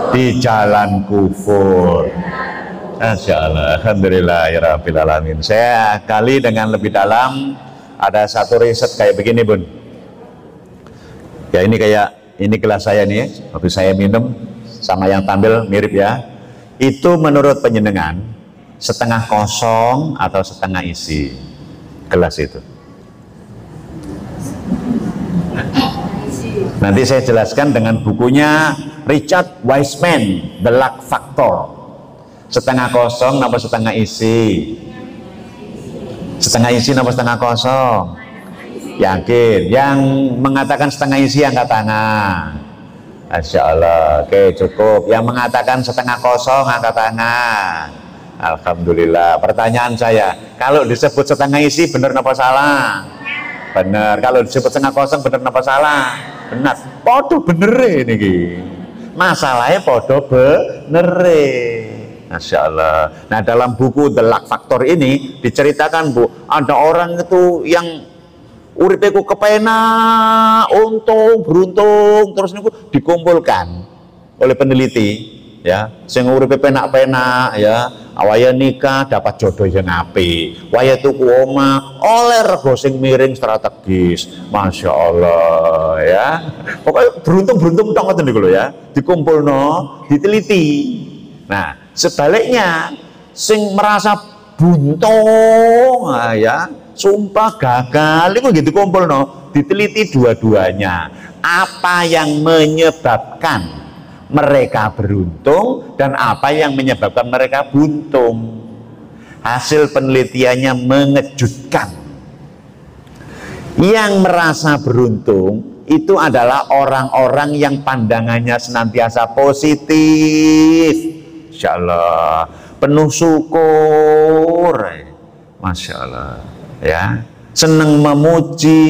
[SPEAKER 1] di jalan kufur. Masya Allah, alhamdulillah ya rabbil alamin. Saya kali dengan lebih dalam, ada satu riset kayak begini bun ya, ini kayak ini gelas saya nih, waktu saya minum sama yang tampil mirip ya. Itu menurut penjenengan setengah kosong atau setengah isi gelas itu? Nanti saya jelaskan dengan bukunya Richard Wiseman, The Luck Factor. Setengah kosong apa setengah isi? Setengah isi apa setengah kosong? Yakin? Yang mengatakan setengah isi angkat tangan. Masya Allah. Oke, cukup. Yang mengatakan setengah kosong angkat tangan. Alhamdulillah. Pertanyaan saya, kalau disebut setengah isi benar apa salah? Benar. Kalau disebut setengah kosong benar apa salah? Benar. Podo bener ini. Masalahnya podo bener. Masya Allah. Nah, dalam buku The Luck Factor ini diceritakan Bu, ada orang itu yang uripeku kepenak, untung, beruntung, terus niku dikumpulkan oleh peneliti ya, sing uripe penak-penak ya, awaya nikah dapat jodoh yang apik, waya tuku omah oleh rego sing miring strategis. Masya Allah ya, pokoknya beruntung tok ngoten niku lho ya, dikumpulno, diteliti. Nah, sebaliknya sing merasa buntung ya, sumpah gagal itu gitu kumpul no, diteliti dua-duanya apa yang menyebabkan mereka beruntung dan apa yang menyebabkan mereka buntung. Hasil penelitiannya mengejutkan. Yang merasa beruntung itu adalah orang-orang yang pandangannya senantiasa positif, Insya Allah, penuh syukur, Masya Allah ya, senang memuji,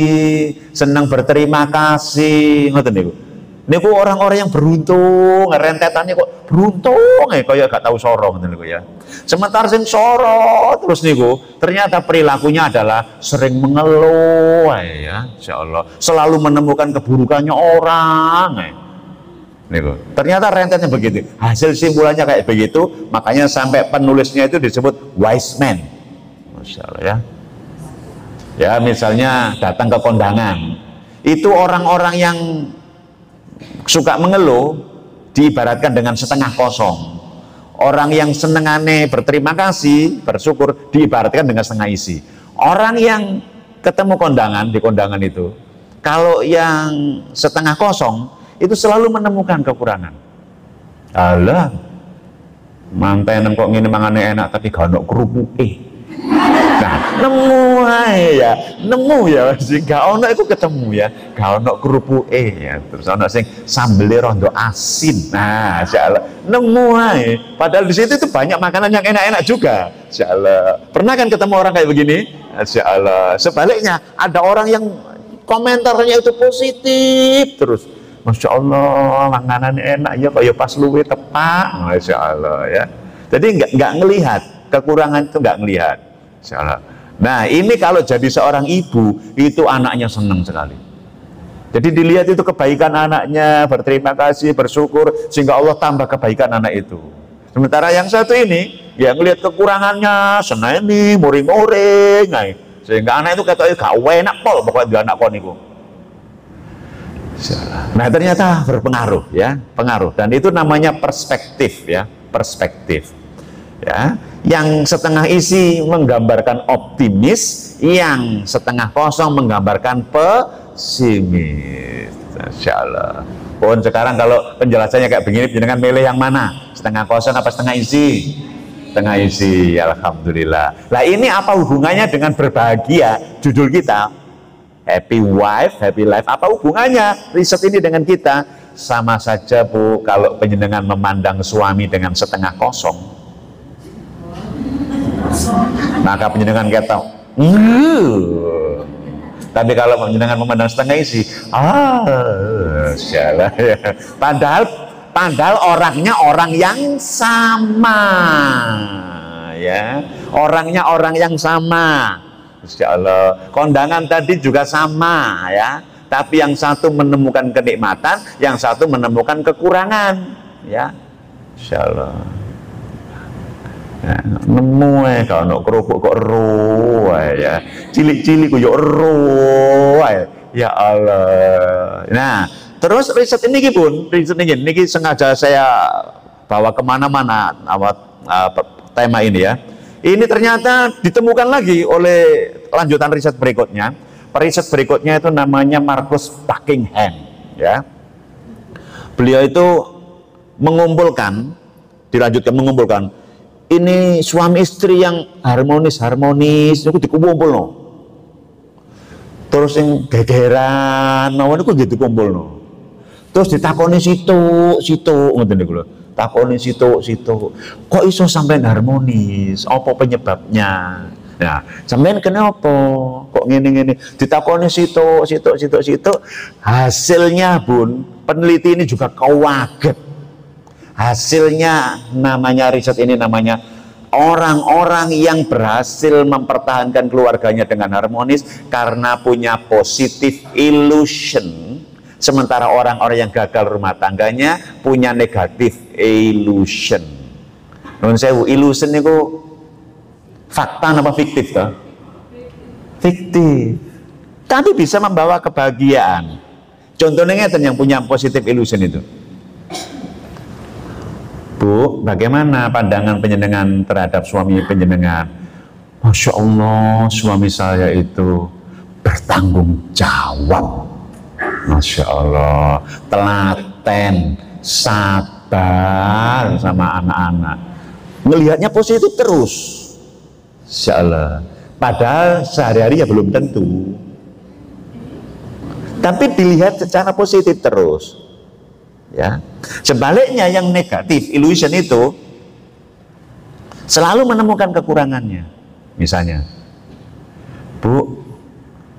[SPEAKER 1] senang berterima kasih, ngoten niku. Niku orang-orang yang beruntung, rentetannya kok beruntung kayak gak tahu sorong ngoten niku ya. Sementara sing sorot terus niku ternyata perilakunya adalah sering mengeluh ya, Insya Allah, selalu menemukan keburukannya orang. Niku. Ternyata rentetnya begitu. Hasil simpulannya kayak begitu, makanya sampai penulisnya itu disebut wise man. Masya Allah ya. Ya, misalnya datang ke kondangan, itu orang-orang yang suka mengeluh diibaratkan dengan setengah kosong. Orang yang senengane berterima kasih, bersyukur diibaratkan dengan setengah isi. Orang yang ketemu kondangan di kondangan itu, kalau yang setengah kosong itu selalu menemukan kekurangan. Alah, mantenan kok ngene mangane enak tapi gak ono kerupuke. Nah, Nemu ae ya, nemu ya, sing gak ono iku ketemu ya, gak ono kerupuke ya, terus ono sing sambelé rondo asin. Nah, insyaallah nemu ae. Padahal di situ itu banyak makanan yang enak-enak juga. Insyaallah. Pernah kan ketemu orang kayak begini? Insyaallah. Sebaliknya ada orang yang komentarnya itu positif terus. Masya Allah, makanan enak ya, kayak pas luwe tepak. Masya Allah ya. Jadi nggak ngelihat kekurangan itu, nggak ngelihat. Insya Allah. Nah ini kalau jadi seorang ibu itu anaknya senang sekali. Jadi dilihat itu kebaikan anaknya, berterima kasih, bersyukur, sehingga Allah tambah kebaikan anak itu. Sementara yang satu ini ya ngelihat kekurangannya, seneni, muring-muring, sehingga anak itu katanya gak enak pol pokoknya dia anak kon itu. Nah ternyata berpengaruh ya, pengaruh, dan itu namanya perspektif ya, perspektif ya. Yang setengah isi menggambarkan optimis, yang setengah kosong menggambarkan pesimis. Insyaallah. Pun sekarang kalau penjelasannya kayak begini, jenengan milih yang mana? Setengah kosong apa setengah isi? Setengah isi, alhamdulillah. Nah ini apa hubungannya dengan berbahagia? Judul kita Happy Wife, Happy Life. Apa hubungannya riset ini dengan kita? Sama saja Bu, kalau penjenengan memandang suami dengan setengah kosong, maka penjenengan kata tapi kalau penjenengan memandang setengah isi, salah ya. Padahal orangnya orang yang sama ya, orangnya orang yang sama. Insyaallah. Kondangan tadi juga sama ya, tapi yang satu menemukan kenikmatan, yang satu menemukan kekurangan ya. Insyaallah. Ya, nemu kalau kerupuk kok ero ya, cilik-cilik kok yo ero ya Allah. Nah terus riset ini pun, riset ini sengaja saya bawa kemana-mana tema ini ya. Ini ternyata ditemukan lagi oleh lanjutan riset berikutnya. Riset berikutnya itu namanya Marcus Buckingham ya. Beliau itu dilanjutkan mengumpulkan ini suami istri yang harmonis itu dikumpul no. Terus yang gegeran nawan itu gitu kumpul no. Terus ditakoni situ ngoten niku lho. Takoni situ kok iso sampai harmonis, apa penyebabnya? Nah sampean kenapa kok ngene ditakoni situ, hasilnya Bun, peneliti ini juga kaget. Hasilnya namanya riset ini namanya orang-orang yang berhasil mempertahankan keluarganya dengan harmonis karena punya positive illusion, sementara orang-orang yang gagal rumah tangganya punya negatif illusion. Nun sewu, illusion itu fakta apa fiktif toh? Fiktif. Tapi bisa membawa kebahagiaan. Contohnya yang punya positive illusion itu. Bu, bagaimana pandangan penjenengan terhadap suami penjenengan? Masya Allah, suami saya itu bertanggung jawab. Masya Allah, telaten, sabar sama anak-anak. Melihatnya positif terus. Insya Allah. Padahal sehari-hari ya belum tentu. Tapi dilihat secara positif terus. Ya. Sebaliknya yang negatif illusion itu selalu menemukan kekurangannya. Misalnya, Bu,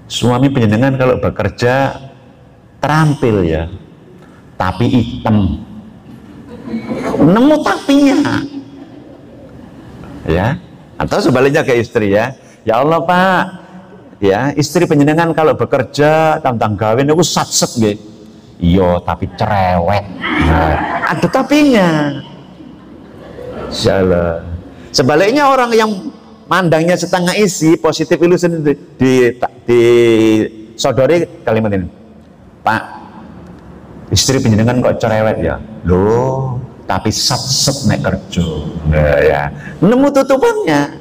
[SPEAKER 1] suami penjenengan kalau bekerja terampil ya, tapi hitam. Nemu tapinya. Ya. Atau sebaliknya ke istri ya. Ya Allah Pak, ya istri penjenengan kalau bekerja tentang gawin itu satset nggih. Iya, tapi cerewet. Nah, ada tapinya. Insyaallah. Sebaliknya orang yang mandangnya setengah isi, positif illusion di sodori kalimat ini. Pak, istri penjenengan kok cerewet ya? Loh, tapi sat-set nek kerja. Nah, ya. Nemu tutupannya.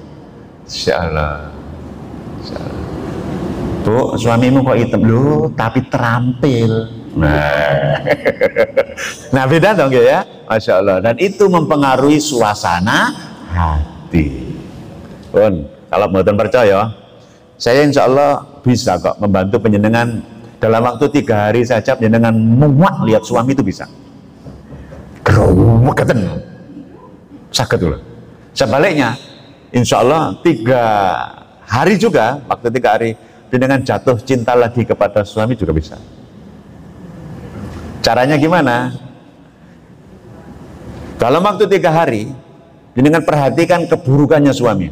[SPEAKER 1] Insyaallah. Insyaallah. Bu, suamimu kok hitam? Loh, tapi terampil. Nah beda dong ya, Masya Allah. Dan itu mempengaruhi suasana hati. Pun kalau mboten percaya Saya insya Allah bisa kok membantu penjenengan dalam waktu 3 hari saja. Penjenengan muak lihat suami itu bisa. Gerumeketen sakit dulu. Sebaliknya insya Allah 3 hari juga, waktu 3 hari dengan jatuh cinta lagi kepada suami juga bisa. Caranya gimana? Dalam waktu 3 hari dengan perhatikan keburukannya suami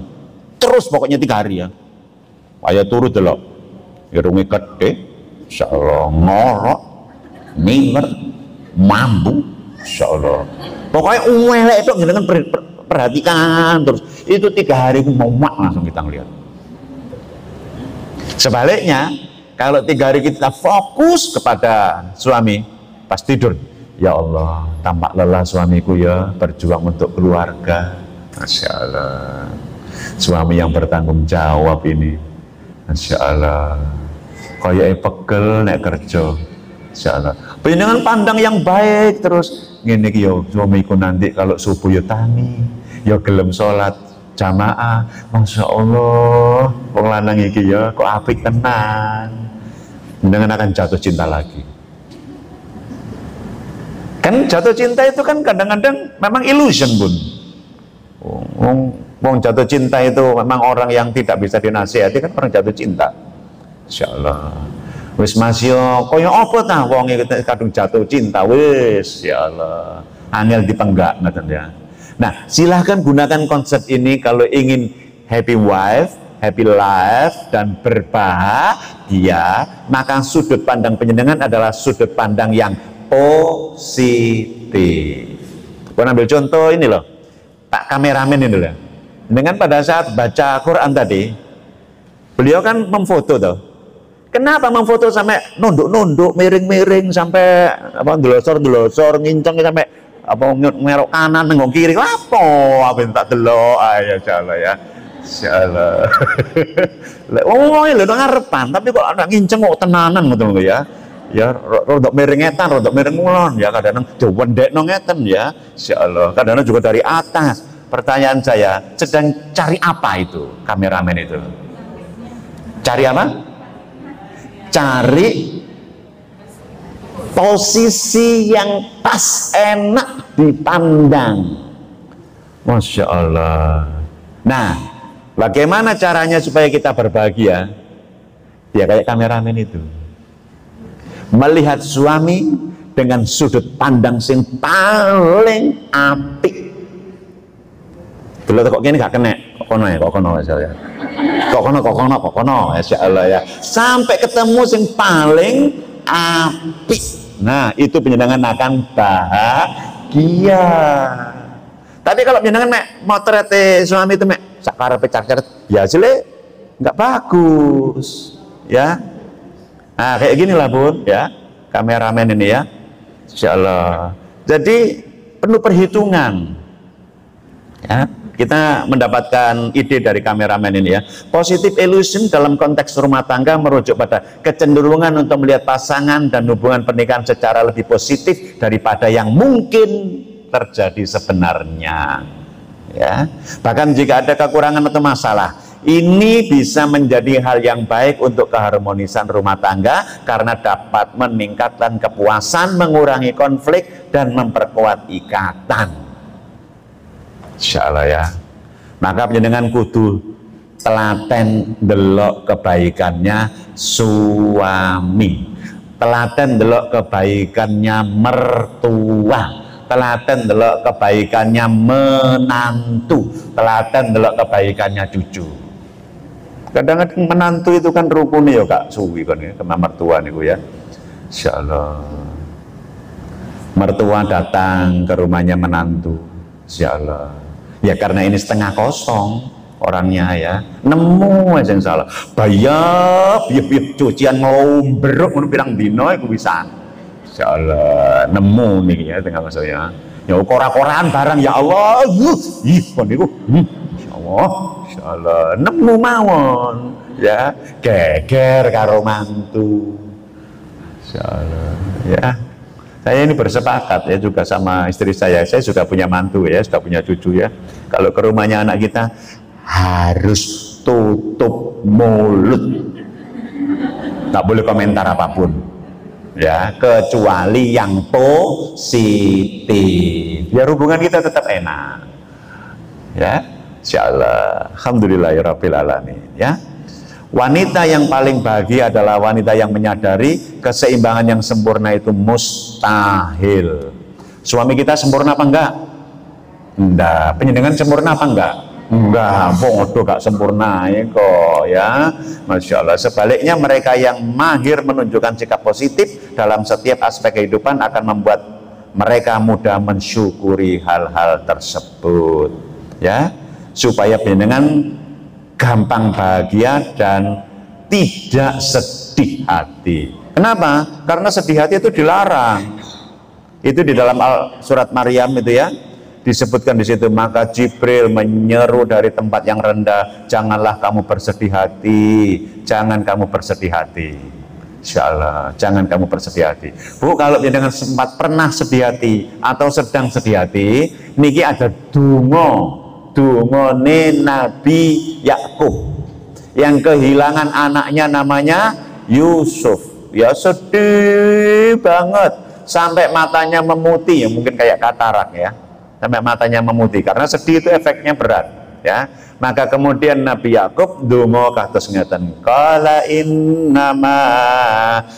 [SPEAKER 1] terus, pokoknya 3 hari ya. Ayo turut delok irungi gede, insya Allah ngorok minger mambu, insya Allah pokoknya uwelek itu dengan perhatikan terus. Itu 3 hari mau mak langsung kita ngeliat. Sebaliknya kalau 3 hari kita fokus kepada suami, pas tidur, ya Allah tampak lelah suamiku ya, berjuang untuk keluarga, Masya Allah, suami yang bertanggung jawab ini, Masya Allah, kaya pegel nek kerja, Masya Allah. Penjenengan pandang yang baik terus, ngene iki yo suamiku nanti kalau subuh yo tani, yo gelem sholat jamaah, Masya Allah, wong lanang iki ya kok apik tenan. Dengan akan jatuh cinta lagi. Kan jatuh cinta itu kan kadang-kadang memang illusion, Bun. Wong jatuh cinta itu memang orang yang tidak bisa dinasihati, kan orang jatuh cinta. Insya Allah. Wis masih koyo apa ta wong iki kadung jatuh cinta wis, ya Allah. Angel dipenggak ngoten ya. Nah, silahkan gunakan konsep ini kalau ingin happy wife, happy life, dan berbahagia. Maka sudut pandang penjenengan adalah sudut pandang yang positif. Aku ambil contoh ini loh, Pak kameramen ini loh. Dengan pada saat baca Quran tadi, beliau kan memfoto tuh. Kenapa memfoto sampai nunduk-nunduk, miring-miring, sampai apa delosor-delosor, nginceng sampai apa ngerok kanan nengok kiri, apa tak delok, ya insyaallah ya, insyaallah. Lek lho ngarepan, tapi kok anak nginceng kok tenanan ngoten lho ya. Ya rodok miring ngetan, rodok miring ngulon ya, kadang diwendekno ngeten ya, insyaallah. Kadang juga dari atas. Pertanyaan saya, sedang cari apa itu kameramen itu? Cari apa? Cari posisi yang pas, enak dipandang. Masya Allah. Nah, bagaimana caranya supaya kita berbahagia? Ya kayak kameramen itu, melihat suami dengan sudut pandang sing paling apik. Belum kok gini gak kena, kok kono ya, kok kono ya, kok kono, Masya Allah ya, sampai ketemu sing paling apik. Nah, itu penjenengan akan bahagia. Tapi kalau penjenengan motret suami itu sakar pecar-pecar, ya sile nggak bagus, ya. Nah, kayak gini lah Bun, ya, kameramen ini ya, Insya Allah. Jadi penuh perhitungan, ya. Kita mendapatkan ide dari kameramen ini ya. Positive illusion dalam konteks rumah tangga merujuk pada kecenderungan untuk melihat pasangan dan hubungan pernikahan secara lebih positif daripada yang mungkin terjadi sebenarnya. Ya. Bahkan jika ada kekurangan atau masalah, ini bisa menjadi hal yang baik untuk keharmonisan rumah tangga karena dapat meningkatkan kepuasan, mengurangi konflik, dan memperkuat ikatan. Insya Allah ya. Maka penjenengan kudu telaten delok kebaikannya suami, telaten delok kebaikannya mertua, telaten delok kebaikannya menantu, telaten delok kebaikannya cucu. Kadang-kadang menantu itu kan rukun ya Kak suwi kan ya, kena mertua niku ya. Insya Allah. Mertua datang ke rumahnya menantu, Insya Allah. Ya karena ini setengah kosong orangnya ya, nemu aja yang salah, bayar cucian ngombrok menurut bilang dino itu bisa, Insya Allah nemu nih ya tengah maksudnya. Ya korak-korakan barang ya Allah, kon niku, Insya Allah nemu mawon ya, geger karo mantu, Insya Allah ya. Saya ini bersepakat ya juga sama istri saya sudah punya mantu ya, sudah punya cucu ya. Kalau ke rumahnya anak kita harus tutup mulut, nggak boleh komentar apapun ya, kecuali yang positif biar hubungan kita tetap enak ya, insyaallah. Alhamdulillahirabbil alamin ya. Wanita yang paling bahagia adalah wanita yang menyadari keseimbangan yang sempurna itu mustahil. Suami kita sempurna apa enggak? Enggak. Penjenengan sempurna apa enggak? Enggak, bodoh gak sempurna ya kok ya. Masya Allah. Sebaliknya mereka yang mahir menunjukkan sikap positif dalam setiap aspek kehidupan akan membuat mereka mudah mensyukuri hal-hal tersebut ya, supaya dengan gampang bahagia dan tidak sedih hati. Kenapa? Karena sedih hati itu dilarang. Itu di dalam surat Maryam itu ya, disebutkan di situ, maka Jibril menyeru dari tempat yang rendah, janganlah kamu bersedih hati, jangan kamu bersedih hati. Insyaallah, jangan kamu bersedih hati. Bu, kalau dengan sempat pernah sedih hati atau sedang sedih hati, niki ada dungone Nabi Yakub yang kehilangan anaknya namanya Yusuf. Ya sedih banget sampai matanya memutih, ya mungkin kayak katarak ya, sampai matanya memutih karena sedih itu efeknya berat ya. Maka kemudian Nabi Yakub donga kados ngeten, qala innama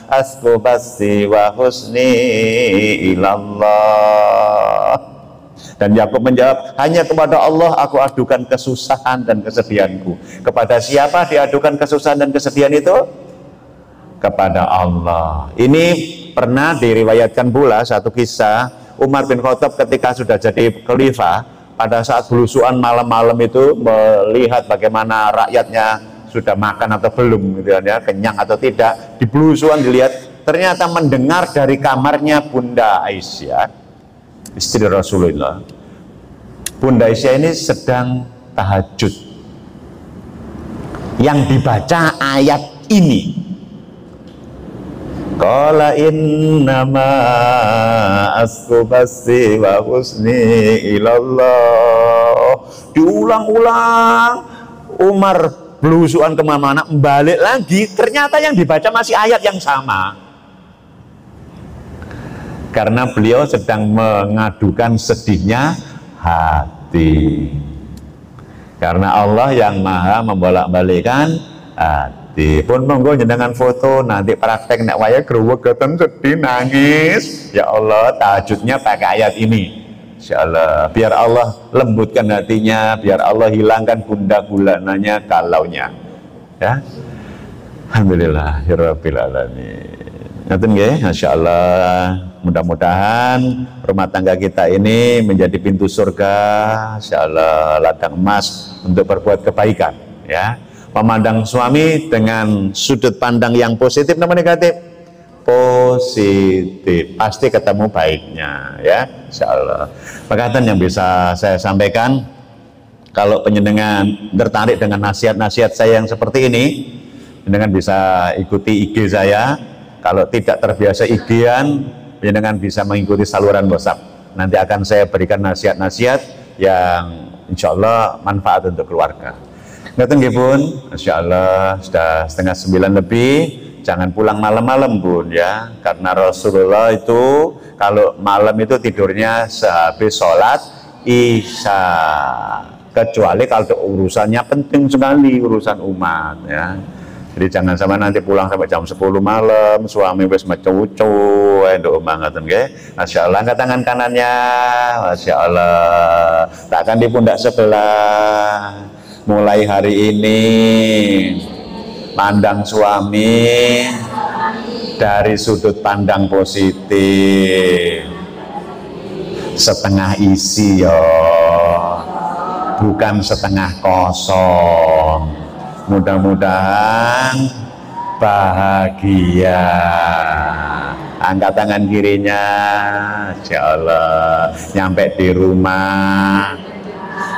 [SPEAKER 1] asku basti wa husni ilallah. Dan Yakub menjawab, hanya kepada Allah aku adukan kesusahan dan kesedihanku. Kepada siapa diadukan kesusahan dan kesedihan itu? Kepada Allah. Ini pernah diriwayatkan pula satu kisah Umar bin Khattab ketika sudah jadi khalifah, pada saat belusuan malam-malam itu melihat bagaimana rakyatnya sudah makan atau belum gitu ya, kenyang atau tidak. Di belusuan dilihat, ternyata mendengar dari kamarnya Bunda Aisyah, istri Rasulullah. Bunda Aisyah ini sedang tahajud. Yang dibaca ayat ini, qala innama asku basti wa husni ilallah. Diulang-ulang, Umar belusuan kemana-mana, balik lagi, ternyata yang dibaca masih ayat yang sama. Karena beliau sedang mengadukan sedihnya hati. Karena Allah yang maha membolak-balikkan hati. Pun monggo jenengan foto nanti praktek nek waya grewegeten sedih nangis. Ya Allah, tahajudnya pakai ayat ini. Insyaallah, biar Allah lembutkan hatinya, biar Allah hilangkan gundah gulananya galaunya. Ya. Alhamdulillahirabbil alamin. Ngaten nggih, masyaallah. Mudah-mudahan rumah tangga kita ini menjadi pintu surga, insyaallah ladang emas untuk berbuat kebaikan ya. Memandang suami dengan sudut pandang yang positif atau negatif? Positif, pasti ketemu baiknya ya, insyaallah. Perkataan yang bisa saya sampaikan, kalau penjenengan tertarik dengan nasihat-nasihat saya yang seperti ini, penjenengan bisa ikuti IG saya. Kalau tidak terbiasa IG-an, penjenengan bisa mengikuti saluran WhatsApp. Nanti akan saya berikan nasihat-nasihat yang insya Allah manfaat untuk keluarga. Ngaten nggih Bun, insyaallah sudah 8:30 lebih. Jangan pulang malam-malam Bun ya, karena Rasulullah itu kalau malam itu tidurnya sehabis sholat Isya. Kecuali kalau urusannya penting sekali, urusan umat ya. Jadi jangan sampai nanti pulang sampai jam 10 malam, suami wis mecu-ucu, nduk omah ngoten nggih. Masyaallah, angkat tangan kanannya. Masyaallah. Takkan di pundak sebelah. Mulai hari ini pandang suami dari sudut pandang positif. Setengah isi ya. Bukan setengah kosong. Mudah-mudahan bahagia. Angkat tangan kirinya, insyaallah. Nyampe di rumah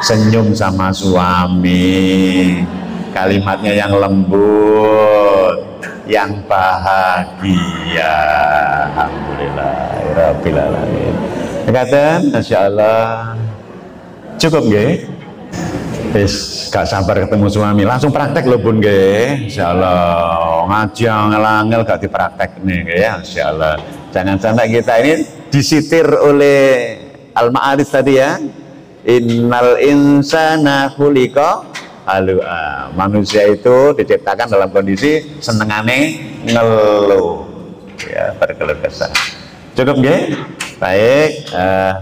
[SPEAKER 1] senyum sama suami, kalimatnya yang lembut, yang bahagia. Alhamdulillahirabbil alamin. Ngaten, insyaallah. Cukup nggih? Gak sabar ketemu suami, langsung praktek loh bun nggih. Insyaallah ngaji angel-angel gak dipraktek nih ya, insyaallah. Jangan sampai kita ini disitir oleh Al-Ma'arij tadi ya. Innal insana khuliqa halu'a. Manusia itu diciptakan dalam kondisi senengane ngeluh. Ya, berkeluh kesah. Cukup nggih? Baik,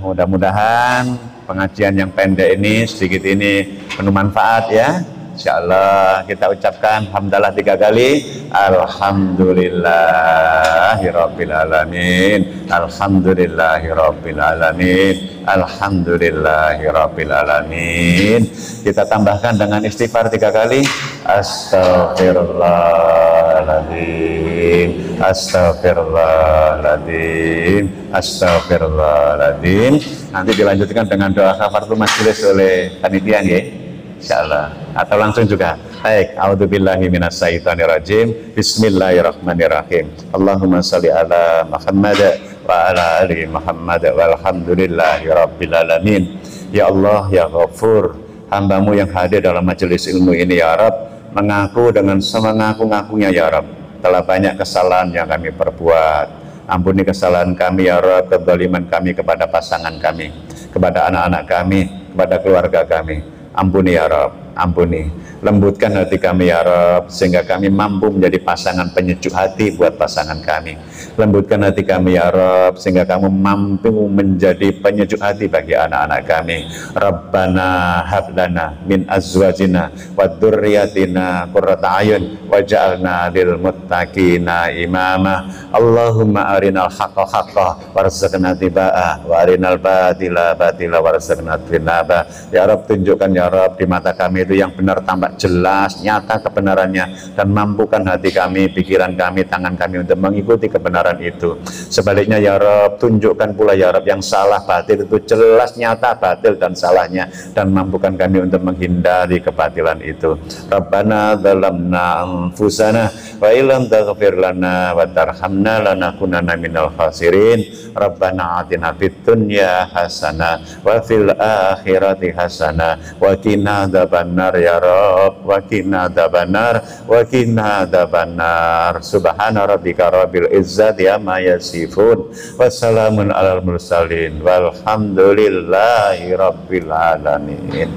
[SPEAKER 1] mudah-mudahan pengajian yang pendek ini sedikit ini penuh manfaat ya. Insyaallah kita ucapkan hamdalah 3 kali. Alhamdulillahirabbil alamin. Alhamdulillahirabbil alamin. Alhamdulillahirabbil alamin. Kita tambahkan dengan istighfar 3 kali. Astaghfirullahaladzim. Astaghfirullahaladzim. Astaghfirullahaladzim. Nanti dilanjutkan dengan doa kafaratul majelis oleh panitia nggih. Insyaallah, atau langsung juga. Baik, a'udzubillahi minasyaitonirrajim. Bismillahirrahmanirrahim. Allahumma shalli ala Muhammad wa ala ali Muhammad walhamdulillahi rabbil alamin. Ya Allah, ya Ghafur, hamba-Mu yang hadir dalam majelis ilmu ini ya Rabb, mengaku dengan semengaku-ngakunya ya Rabb, telah banyak kesalahan yang kami perbuat. Ampuni kesalahan kami ya Rabb, kezaliman kami kepada pasangan kami, kepada anak-anak kami, kepada keluarga kami. Ampuni ya Rabb, ampuni. Lembutkan hati kami ya Rabb, sehingga kami mampu menjadi pasangan penyejuk hati buat pasangan kami. Lembutkan hati kami ya Rabb, sehingga kamu mampu menjadi penyejuk hati bagi anak-anak kami. Rabbana hablana min azwajina wa dzurriyyatina qurrata a'yun waj'alna lil muttaqina imama. Allahumma arinal haqqa haqqan warzuqna tibaa wa arinal batila batila warzuqna tinaba. Ya Rabb, tunjukkan ya Rabb di mata kami itu yang benar tampak jelas, nyata kebenarannya, dan mampukan hati kami, pikiran kami, tangan kami untuk mengikuti kebenaran itu. Sebaliknya ya Rabb, tunjukkan pula ya Rabb yang salah, batil itu jelas, nyata, batil dan salahnya, dan mampukan kami untuk menghindari kebatilan itu. Rabbana dzalamna anfusana wa illam taghfir lana wa tarhamna lanakunanna minal khasirin. Rabbana atina fid dunya hasanah wa fil akhirati hasanah wa qina adzabannar ya Rabb, wa qina adzabannar, wa qina adzabannar. Subhana rabbika rabbil izzati amma yasifun wa salamun alal mursalin walhamdulillahi rabbil alamin.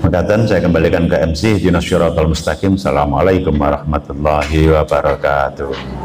[SPEAKER 1] Makatan saya kembalikan ke MC Dinas Syiratal Mustaqim. Assalamualaikum warahmatullahi wabarakatuh.